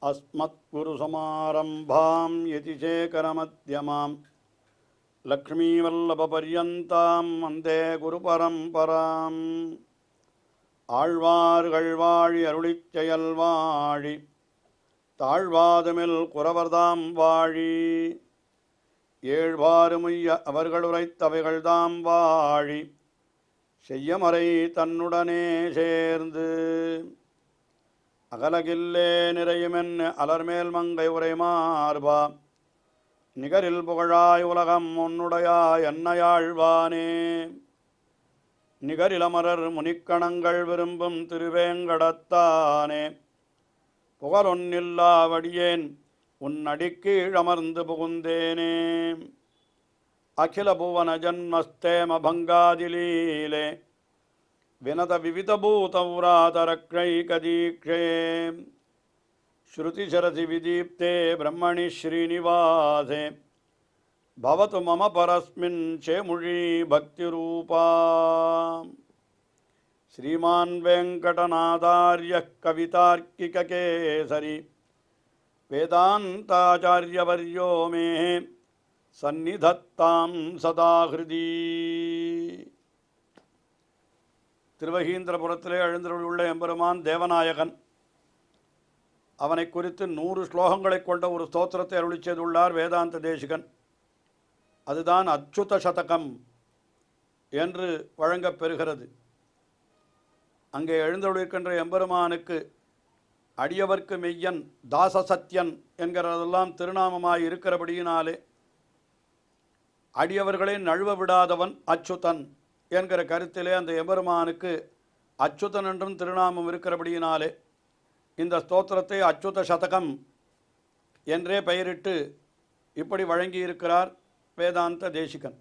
अस्मत्गुरुसमारम्भां यतिशेखरमध्यमां लक्ष्मीवल्लभपर्यन्तां वन्दे गुरुपरम्पराम् ஆழ்வார்கள் வாழி அருளிச் செயல் வாழி தாழ்வாதுமில் குறவர்தாம் வாழி ஏழ்வாறுமுய்ய அவர்கள் உரைத்தவைகள்தாம் வாழி செய்யமறை தன்னுடனே சேர்ந்து அகலகில்லே நிறையுமென் அலர்மேல் மங்கை உரை மார்பா நிகரில் புகழாய் உலகம் உன்னுடையாய் என்னையாழ்வானே நிகரிலமரர் முனிக்கணங்கள் விரும்பும் திருவேங்கடத்தானே புகழொன்னில்லாவடியேன் உன் அடிக்கீழமர்ந்து புகுந்தேனே அகில புவன ஜன்மஸ்தேம பங்காதிலீலே வினத விவிதபூதௌராதரக்ஷைகதீக்ஷே ஸ்ருதிசரசி விதீப்தே பிரம்மணி ஸ்ரீனிவாசே பவது மம பரஸ்மின் சேமுழி பக்திரூபா ஸ்ரீமான் வெங்கடநாதார்யः கவிதார்க்கிககேசரி வேதாந்தாச்சார்யவர்யோ மே சந்நிதத்தாம் சதா ஹிருதி. திருவகீந்திரபுரத்திலே எழுந்தருளியுள்ள எம்பெருமான் தேவநாயகன். அவனை குறித்து 100 ஸ்லோகங்களை கொண்ட ஒரு ஸ்தோத்திரத்தை அருளி செய்துள்ளார் வேதாந்த தேசிகன். அதுதான் அச்சுத சதகம் என்று வழங்கப் பெறுகிறது. அங்கே எழுந்தருளிருக்கின்ற எம்பெருமானுக்கு அடியவர்க்கு மெய்யன் தாசசத்யன் என்கிறதெல்லாம் திருநாமமாய் இருக்கிறபடியினாலே அடியவர்களை நழுவ விடாதவன் அச்சுதன் என்கிற கருத்திலே அந்த எம்பெருமானுக்கு அச்சுதன் என்றும் திருநாமம் இருக்கிறபடியினாலே இந்த ஸ்தோத்திரத்தை அச்சுத சதகம் என்றே பெயரிட்டு இப்படி வழங்கியிருக்கிறார் வேதாந்த தேசிகன்.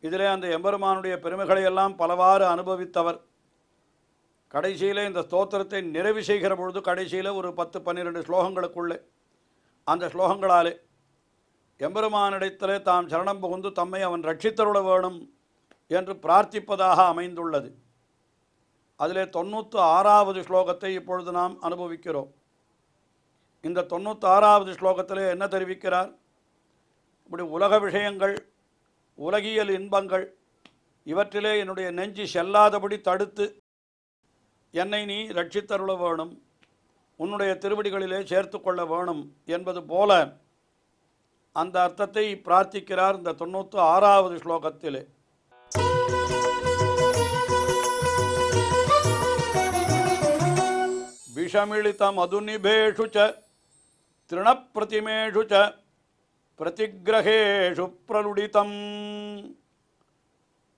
இதிலே அந்த எம்பெருமானுடைய பெருமைகளையெல்லாம் பலவாறு அனுபவித்தவர். கடைசியிலே இந்த ஸ்தோத்திரத்தை நிறைவு செய்கிற பொழுது கடைசியில் ஒரு 10-12 ஸ்லோகங்களுக்குள்ளே அந்த ஸ்லோகங்களாலே எம்பெருமானிடத்திலே தாம் சரணம் புகுந்து தம்மை அவன் ரட்சித்தருள வேணும் என்று பிரார்த்திப்பதாக அமைந்துள்ளது. அதிலே 96வது ஸ்லோகத்தை இப்பொழுது நாம் அனுபவிக்கிறோம். இந்த 96வது ஸ்லோகத்திலே என்ன தெரிவிக்கிறார்? இப்படி உலக விஷயங்கள், உலகியல் இன்பங்கள் இவற்றிலே என்னுடைய நெஞ்சு செல்லாதபடி தடுத்து என்னை நீ ரட்சித்தருள வேணும், உன்னுடைய திருவடிகளிலே சேர்த்து கொள்ள வேணும் என்பது போல அந்த அர்த்தத்தை பிரார்த்திக்கிறார் இந்த 96வது ஸ்லோகத்திலே. விஷமிளித மதுநிபேஷு ச திருணப்பிரதிமேஷு ச பிரதிகிரகேஷு பிரலுடிதம்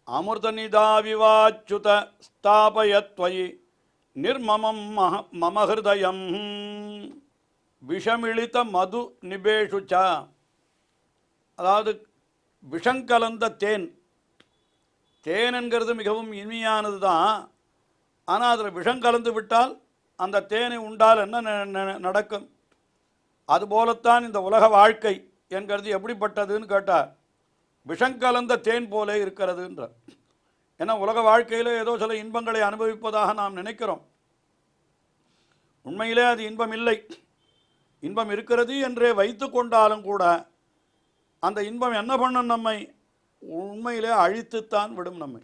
அமிர்தநிதாவிவாச்சுத ஸ்தாபயத்வயி நிர்மமம் மம ஹிருதயம். விஷமிளித மது நிபேஷு ச, அதாவது விஷங்கலந்த தேன். தேன் என்கிறது மிகவும் இனிமையானது தான். ஆனால் அதில் விஷம் கலந்து விட்டால் அந்த தேனை உண்டால் என்ன நடக்கும்? அதுபோலத்தான் இந்த உலக வாழ்க்கை என்கிறது எப்படிப்பட்டதுன்னு கேட்டால் விஷங்கலந்த தேன் போல இருக்கிறதுன்ற. ஏன்னா உலக வாழ்க்கையில் ஏதோ சில இன்பங்களை அனுபவிப்பதாக நாம் நினைக்கிறோம். உண்மையிலே அது இன்பம் இல்லை. இன்பம் இருக்கிறது என்றே வைத்து கொண்டாலும் கூட அந்த இன்பம் என்ன பண்ணும்? நம்மை உண்மையிலே அழித்துத்தான் விடும். நம்மை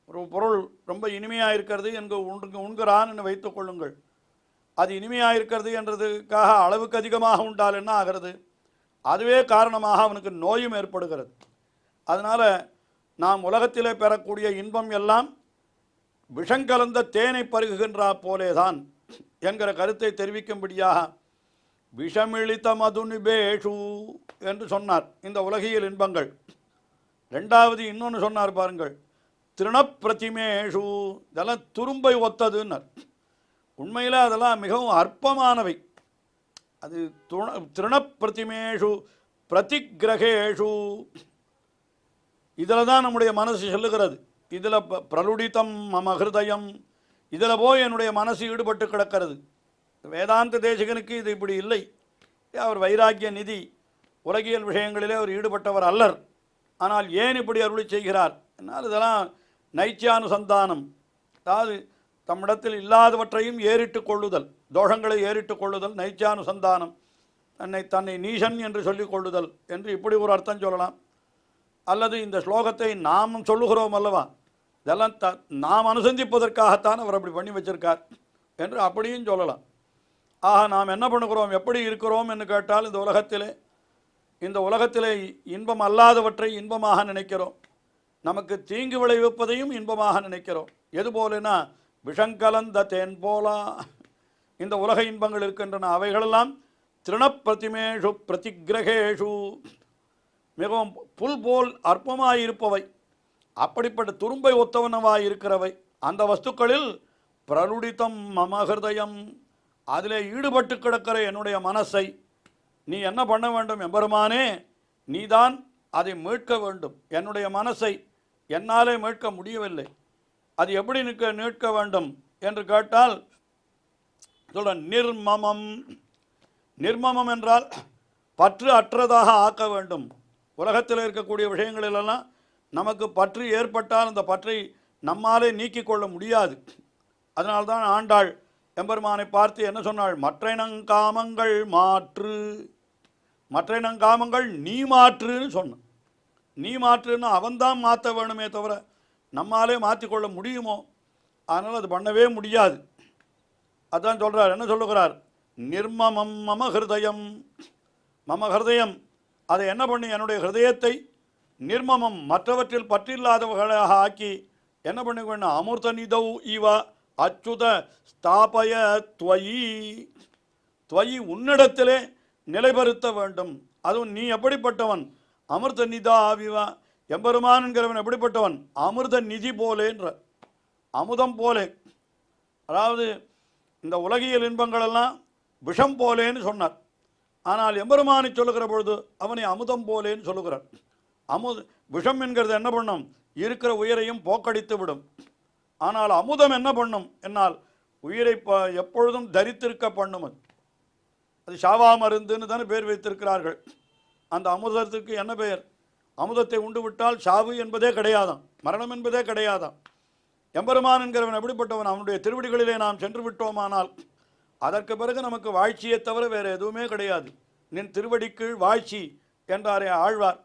ஒரு பொருள் ரொம்ப இனிமையாக இருக்கிறது உண்கிறான் என்று வைத்து கொள்ளுங்கள். அது இனிமையாக இருக்கிறது என்றதுக்காக அளவுக்கு அதிகமாக உண்டால் என்ன ஆகிறது? அதுவே காரணமாக அவனுக்கு நோயும் ஏற்படுகிறது. அதனால் நாம் உலகத்திலே பெறக்கூடிய இன்பம் எல்லாம் விஷங்கலந்த தேனை பருகுகின்றா போலேதான் என்கிற கருத்தை தெரிவிக்கும்படியாக விஷமிளித்த மது நிபேஷு என்று சொன்னார் இந்த உலகியல் இன்பங்கள். ரெண்டாவது இன்னொன்று சொன்னார் பாருங்கள், திருணப்பிரதிமேஷு, இதெல்லாம் துரும்பை ஒத்ததுன்னர். உண்மையில் அதெல்லாம் மிகவும் அற்பமானவை. அது திருணப்பிரதிமேஷு பிரதிகிரகேஷு, இதில் தான் நம்முடைய மனசு செல்லுகிறது. இதில் பிரலுடிதம் மம ஹிருதயம், இதில் போய் என்னுடைய மனசு ஈடுபட்டு கிடக்கிறது. வேதாந்த தேசிகனுக்கு இது இப்படி இல்லை. அவர் வைராக்கிய நிதி, உலகியல் விஷயங்களிலே அவர் ஈடுபட்டவர் அல்லர். ஆனால் ஏன் இப்படி அருளி செய்கிறார் என்னால் இதெல்லாம் நைச்சியானுசந்தானம், அதாவது தம்மிடத்தில் இல்லாதவற்றையும் ஏறிட்டு கொள்ளுதல், தோஷங்களை ஏறிட்டுக் கொள்ளுதல், நைச்சானுசந்தானம், தன்னை நீசன் என்று சொல்லிக் கொள்ளுதல் என்று இப்படி ஒரு அர்த்தம் சொல்லலாம். அல்லது இந்த ஸ்லோகத்தை நாம் சொல்லுகிறோம் அல்லவா, இதெல்லாம் நாம் அனுசந்திப்பதற்காகத்தான் அவர் அப்படி பண்ணி வச்சிருக்கார் என்று அப்படியும் சொல்லலாம். ஆக நாம் என்ன பண்ணுகிறோம், எப்படி இருக்கிறோம் என்று கேட்டால், இந்த உலகத்திலே இன்பம் அல்லாதவற்றை இன்பமாக நினைக்கிறோம், நமக்கு தீங்கு விளைவிப்பதையும் இன்பமாக நினைக்கிறோம். எது போலனா விஷங்கலந்த தேன் போலா. இந்த உலக இன்பங்கள் இருக்கின்றன, அவைகளெல்லாம் திருணப்பிரதிமேஷு பிரதிகிரகேஷு, மிகவும் புல் போல் அற்பமாயிருப்பவை, அப்படிப்பட்ட துரும்பை ஒத்தவனவாய் இருக்கிறவை. அந்த வஸ்துக்களில் பிரலுடித்தம் மம ஹிருதயம், அதிலே ஈடுபட்டு கிடக்கிற என்னுடைய மனசை நீ என்ன பண்ண வேண்டும் எம்பெருமானே, நீதான் அதை மீட்க வேண்டும். என்னுடைய மனசை என்னாலே மீட்க முடியவில்லை, அது எப்படி மீட்க வேண்டும் என்று கேட்டால் சொல்ற நிர்மமம். நிர்மமம் என்றால் பற்று அற்றதாக ஆக்க வேண்டும். உலகத்தில் இருக்கக்கூடிய விஷயங்களிலெல்லாம் நமக்கு பற்று ஏற்பட்டால் அந்த பற்றை நம்மாலே நீக்கிக் கொள்ள முடியாது. அதனால்தான் ஆண்டாள் எம்பெருமானை பார்த்து என்ன சொன்னாள், மற்றைனங்காமங்கள் மாற்று, மற்றைனங்காமங்கள் நீ மாற்றுன்னு சொன்னான். நீ மாற்றுன்னு அவன்தான் மாற்ற வேணுமே தவிர நம்மாலே மாற்றிக்கொள்ள முடியுமோ? அதனால் அது பண்ணவே முடியாது. அதான் சொல்கிறார், என்ன சொல்லுகிறார், நிர்மமம் மம ஹிருதயம். மம ஹிருதயம், அதை என்ன பண்ணி என்னுடைய ஹிருதயத்தை நிர்மமம் மற்றவற்றில் பற்றில்லாதவர்களாக ஆக்கி என்ன பண்ணி வேணும், அமிர்த நிதௌ இவ அச்சுத ஸ்தாபய துவயி, துவயி உன்னிடத்திலே நிலைபெறுத்த வேண்டும். அதுவும் நீ எப்படிப்பட்டவன், அமிர்த நிதா விவா, எம்பெருமான் என்கிறவன் எப்படிப்பட்டவன், அமிர்த நிதி போலேன்ற, அமுதம் போலே. அதாவது இந்த உலகியல் இன்பங்களெல்லாம் விஷம் போலேன்னு சொன்னார். ஆனால் எம்பெருமானை சொல்லுகிற பொழுது அவனை அமுதம் போலேன்னு சொல்லுகிறார். விஷம் என்கிறது என்ன பண்ணும், இருக்கிற உயிரையும் போக்கடித்து விடும். ஆனால் அமுதம் என்ன பண்ணும் என்னால் உயிரை எப்பொழுதும் தரித்திருக்க பண்ணும். அது ஷாவா மருந்துன்னு தானே பேர் வைத்திருக்கிறார்கள். அந்த அமுதத்திற்கு என்ன பெயர், அமுதத்தை உண்டு விட்டால் ஷாவு என்பதே கிடையாதாம், மரணம் என்பதே கிடையாதாம். எம்பெருமான் என்கிறவன் எப்படிப்பட்டவன், அவனுடைய திருவடிகளிலே நாம் சென்று விட்டோமானால் அதற்கு பிறகு நமக்கு வாழ்ச்சியை தவிர வேறு எதுவுமே கிடையாது. நின் திருவடிக்கீழ் வாழ்ச்சி என்றாரே ஆழ்வார்.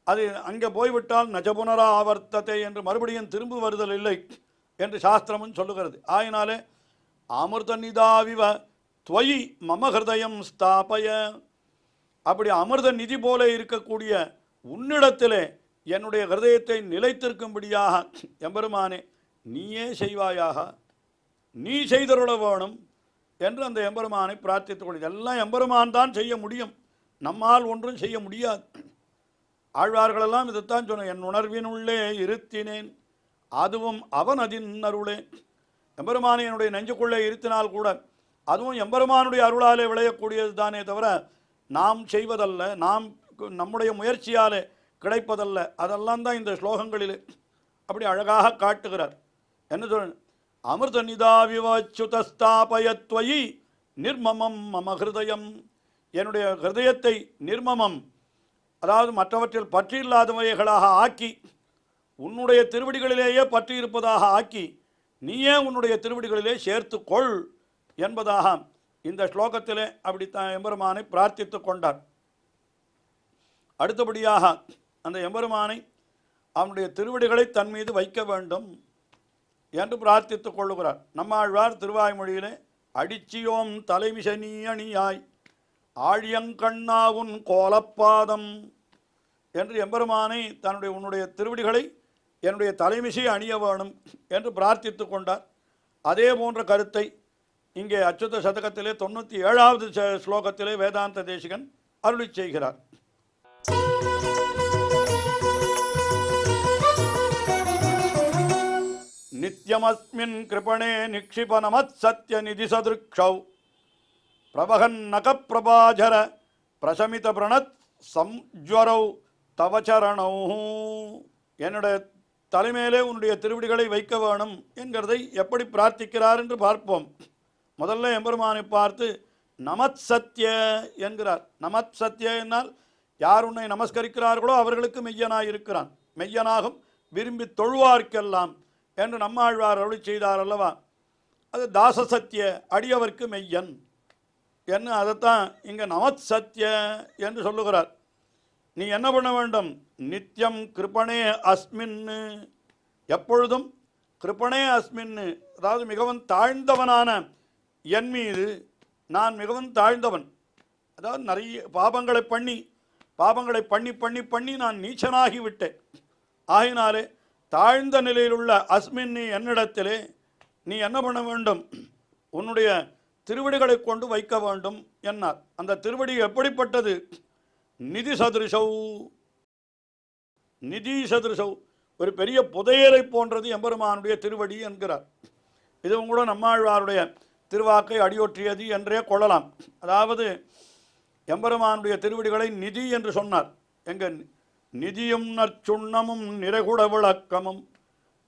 அது அங்கே போய்விட்டால் நஜபுனரா ஆவர்த்தத்தை என்று மறுபடியும் திரும்பி வருதல் இல்லை என்று சாஸ்திரமும் சொல்லுகிறது. ஆயினாலே அமிர்த நிதாவிவ துவயி மம ஹிருதயம் ஸ்தாபய, அப்படி அமிர்த நிதி போல இருக்கக்கூடிய உன்னிடத்திலே என்னுடைய ஹிருதயத்தை நிலைத்திருக்கும்படியாக எம்பெருமானே நீயே செய்வாயாக, நீ செய்தருள வேணும் என்று அந்த எம்பெருமானை பிரார்த்தித்துக் கொள்ளும். எல்லாம் எம்பெருமான் தான் செய்ய முடியும், நம்மால் ஒன்றும் செய்ய முடியாது. ஆழ்வார்களெல்லாம் இதைத்தான் சொன்ன, என் உணர்வினுள்ளே இருத்தினேன் அதுவும் அவன் அதின் அருளே. எம்பெருமானை என்னுடைய நெஞ்சுக்குள்ளே இருத்தினால் கூட அதுவும் எம்பெருமானுடைய அருளாலே விளையக்கூடியது தானே தவிர நாம் செய்வதல்ல, நம்முடைய முயற்சியாலே கிடைப்பதல்ல. அதெல்லாம் தான் இந்த ஸ்லோகங்களில் அப்படி அழகாக காட்டுகிறார். என்ன சொல், அமிர்த நிதாவிவச்சுதஸ்தாபயத்வயி நிர்மமம் மம ஹிருதயம், என்னுடைய ஹிருதயத்தை நிர்மமம், அதாவது மற்றவற்றில் பற்றி இல்லாதவைகளாக ஆக்கி உன்னுடைய திருவடிகளிலேயே பற்றி இருப்பதாக ஆக்கி நீயே உன்னுடைய திருவடிகளிலே சேர்த்து கொள் என்பதாக இந்த ஸ்லோகத்திலே அப்படித்தான் எம்பெருமானை பிரார்த்தித்து கொண்டார். அடுத்தபடியாக அந்த எம்பெருமானை அவனுடைய திருவடிகளை தன் மீது வைக்க வேண்டும் என்று பிரார்த்தித்து கொள்ளுகிறார். நம்மாழ்வார் திருவாய்மொழியிலே அடிச்சியோம் தலைமிசனி அணியாய் ஆழியங்கண்ணாவுன் கோலப்பாதம் என்று எம்பெருமானை உன்னுடைய திருவடிகளை என்னுடைய தலைமிசை அணிய வேணும் என்று பிரார்த்தித்து கொண்டார். அதே போன்ற கருத்தை இங்கே அச்சுத சதகத்திலே 97வது ஸ்லோகத்திலே வேதாந்த தேசிகன் அருளி செய்கிறார். நித்யமஸ்மின் கிருபணே நிக்ஷிபனமத் சத்ய நிதி சதுர்க்ஷௌ பிரபகன்னக பிரபாஜர பிரசமித பிரணத் சம்ஜ்வரௌ தவச்சரணௌ, என்னுடைய தலைமையிலே உன்னுடைய திருவடிகளை வைக்க வேணும் என்கிறதை எப்படி பிரார்த்திக்கிறார் என்று பார்ப்போம். முதல்ல எம்பெருமானை பார்த்து நமத் சத்ய என்கிறார். நமத் சத்ய என்னால் யார் உன்னை நமஸ்கரிக்கிறார்களோ அவர்களுக்கு மெய்யனாக இருக்கிறான், மெய்யனாகும் விரும்பி தொழுவார்க்கெல்லாம் என்று நம்மாழ்வார் அருளி செய்தார் அல்லவா. அது தாச சத்திய, அடியவர்க்கு மெய்யன் என்ன. அதைத்தான் இங்கே நமத் சத்திய என்று சொல்லுகிறார். நீ என்ன பண்ண வேண்டும்? நித்தியம் கிருபணே அஸ்மின்னு, எப்பொழுதும் கிருபணே அஸ்மின்னு, அதாவது மிகவும் தாழ்ந்தவனான என் மீது நான் மிகவும் தாழ்ந்தவன், அதாவது நிறைய பாபங்களை பண்ணி பண்ணி பண்ணி பண்ணி நான் நீச்சனாகி விட்டேன். ஆகினாலே தாழ்ந்த நிலையில் உள்ள அஸ்மின் என்னிடத்திலே நீ என்ன பண்ண வேண்டும்? உன்னுடைய திருவடிகளை கொண்டு வைக்க வேண்டும் என்னார். அந்த திருவடி எப்படிப்பட்டது? நிதி சதுருஷௌ, நிதி சதுருஷௌ, ஒரு பெரிய புதையலை போன்றது எம்பெருமானுடைய திருவடி என்கிறார். இதுவும் கூட நம்மாழ்வாருடைய திருவாக்கை அடியொற்றியது என்றே கொள்ளலாம். அதாவது எம்பெருமானுடைய திருவடிகளை நிதி என்று சொன்னார். எங்க நிதியும் நற்சுண்ணமும் நிறைகுட விளக்கமும்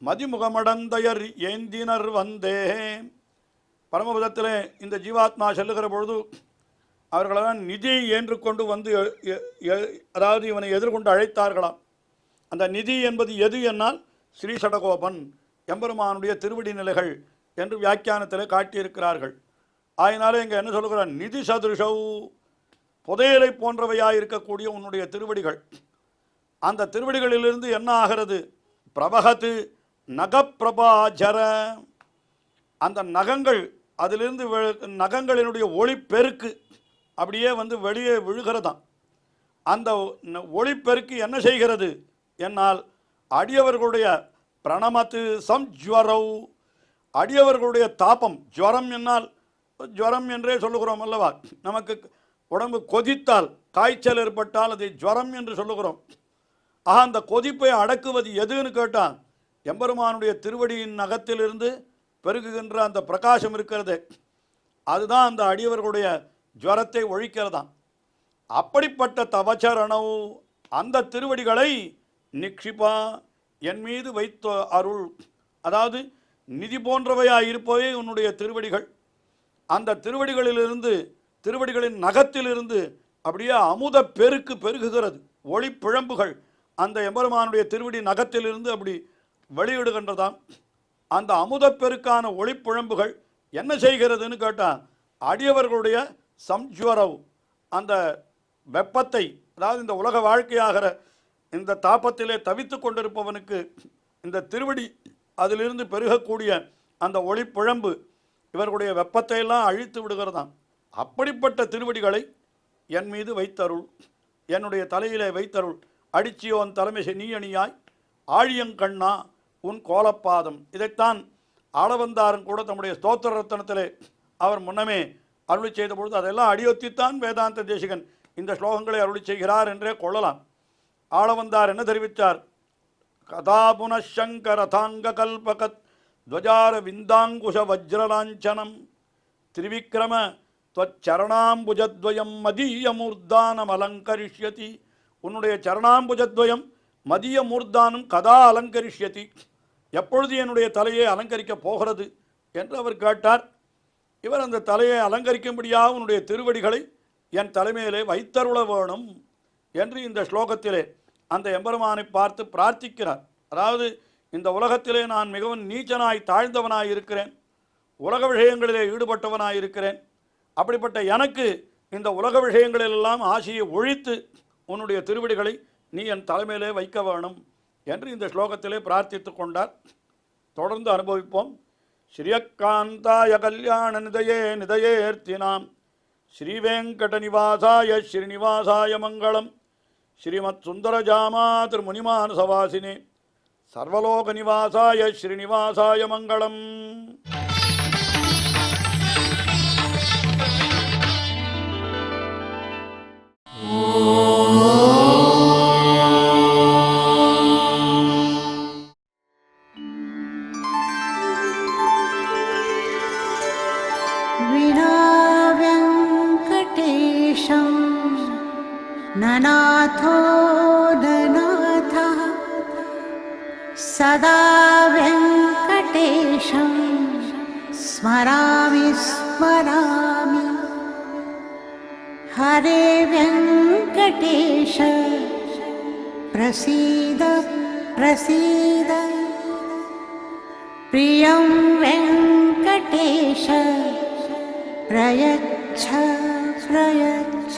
மதிமுகமடந்தையர் ஏந்தினர் வந்தே. பரமபதத்திலே இந்த ஜீவாத்மா செல்லுகிற பொழுது அவர்களெல்லாம் நிதி என்று கொண்டு வந்து அதாவது இவனை எதிர்கொண்டு அழைத்தார்களாம். அந்த நிதி என்பது எது என்னால் ஸ்ரீசடகோபன் எம்பெருமானுடைய திருவடி நிலைகள் என்று வியாக்கியானத்தில் காட்டியிருக்கிறார்கள். ஆயினாலே இங்கே என்ன சொல்லுகிறார்? நிதி சதுருஷௌ, புதையலை போன்றவையாக இருக்கக்கூடிய உன்னுடைய திருவடிகள். அந்த திருவடிகளிலிருந்து என்ன ஆகிறது? பிரபகத்து நகப்பிரபாஜர, அந்த நகங்கள், அதிலிருந்து நகங்களினுடைய ஒளிப்பெருக்கு அப்படியே வந்து வெளியே விழுகிறதாம். அந்த ஒளிப்பெருக்கு என்ன செய்கிறது என்னால் அடியவர்களுடைய பிரணமத்து சம்ஜ்வரௌ, அடியவர்களுடைய தாபம், ஜுவரம் என்னால் ஜுவரம் என்றே சொல்லுகிறோம் அல்லவா. நமக்கு உடம்பு கொதித்தால், காய்ச்சல் ஏற்பட்டால் அதை ஜுவரம் என்று சொல்லுகிறோம். ஆக அந்த கொதிப்பை அடக்குவது எதுன்னு கேட்டால் எம்பெருமானுடைய திருவடியின் நகத்திலிருந்து பெருகுகின்ற அந்த பிரகாசம் இருக்கிறது, அதுதான் அந்த அடியவர்களுடைய ஜுவரத்தை ஒழிக்கிறதாம். அப்படிப்பட்ட தவச்சரணவு, அந்த திருவடிகளை நிக்ஷிபா, என் மீது வைத்த அருள், அதாவது நிதி போன்றவையாக இருப்பவே உன்னுடைய திருவடிகள். அந்த திருவடிகளிலிருந்து, திருவடிகளின் நகத்திலிருந்து அப்படியே அமுத பெருக்கு பெருகுகிறது, ஒளி பிழம்புகள் அந்த எம்பெருமானுடைய திருவடி நகத்திலிருந்து அப்படி வெளியிடுகின்றதாம். அந்த அமுதப்பெருக்கான ஒளிப்புழம்புகள் என்ன செய்கிறதுன்னு கேட்டால் அடியவர்களுடைய சம்ஜுவரவ், அந்த வெப்பத்தை, அதாவது இந்த உலக வாழ்க்கையாகிற இந்த தாபத்திலே தவித்து கொண்டிருப்பவனுக்கு இந்த திருவடி அதிலிருந்து பெருகக்கூடிய அந்த ஒளிப்புழம்பு இவர்களுடைய வெப்பத்தை எல்லாம் அழித்து விடுகிறதாம். அப்படிப்பட்ட திருவடிகளை என் மீது வைத்தருள், என்னுடைய தலையிலே வைத்தருள். அடிச்சியோன் தலைமை நீயணியாய் ஆழியங்கண்ணா உன் கோலப்பாதம். இதைத்தான் ஆளவந்தாரன் கூட தம்முடைய ஸ்தோத்திர ரத்தனத்திலே அவர் முன்னமே அருளி செய்த பொழுது அதெல்லாம் அடியொத்தித்தான் வேதாந்த தேசிகன் இந்த ஸ்லோகங்களை அருளி செய்கிறார் என்றே கொள்ளலாம். ஆளவந்தார் என்ன தெரிவித்தார்? கதா புனசங்கரதாங்க கல்பகத் துவஜார விந்தாங்குஷ வஜ்ரலாஞ்சனம் திரிவிக்ரம துவச்சரணாம்புஜத்வயம் மதிய மூர்தானம் அலங்கரிஷ்யதி. உன்னுடைய சரணாம்புஜத்வயம் மதிய மூர்தானம் கதா அலங்கரிஷ்யதி, எப்பொழுது என்னுடைய தலையை அலங்கரிக்கப் போகிறது என்று அவர் கேட்டார். இவர் அந்த தலையை அலங்கரிக்கும்படியாக உன்னுடைய திருவடிகளை என் தலைமையிலே வைத்தருள வேணும் என்று இந்த ஸ்லோகத்திலே அந்த எம்பெருமானை பார்த்து பிரார்த்திக்கிறார். அதாவது இந்த உலகத்திலே நான் மிகவும் நீச்சனாய் தாழ்ந்தவனாய் இருக்கிறேன், உலக விஷயங்களிலே ஈடுபட்டவனாய் இருக்கிறேன். அப்படிப்பட்ட எனக்கு இந்த உலக விஷயங்களிலெல்லாம் ஆசையை ஒழித்து உன்னுடைய திருவடிகளை நீ என் தலைமையிலே வைக்க வேணும் என்று இந்த ஸ்லோகத்திலே பிரார்த்தித்து கொண்டார். தொடர்ந்து அனுபவிப்போம். ஸ்ரீயக்காந்தாய கல்யாண நிதயே நிதயேர்த்தினாம் ஸ்ரீவேங்கட நிவாசாய ஸ்ரீனிவாசாய மங்களம். ஸ்ரீமத் சுந்தரஜாமா திருமுனிமானசவாசினே சர்வலோக நிவாசாய ஸ்ரீனிவாசாய மங்களம். ननाथो ननाथः सदा वेङ्कटेशं स्मरामि स्मरामि. हरे वेङ्कटेश प्रसीद प्रसीद. प्रियं वेङ्कटेश वेङ्कटेश प्रयच्छ प्रयच्छ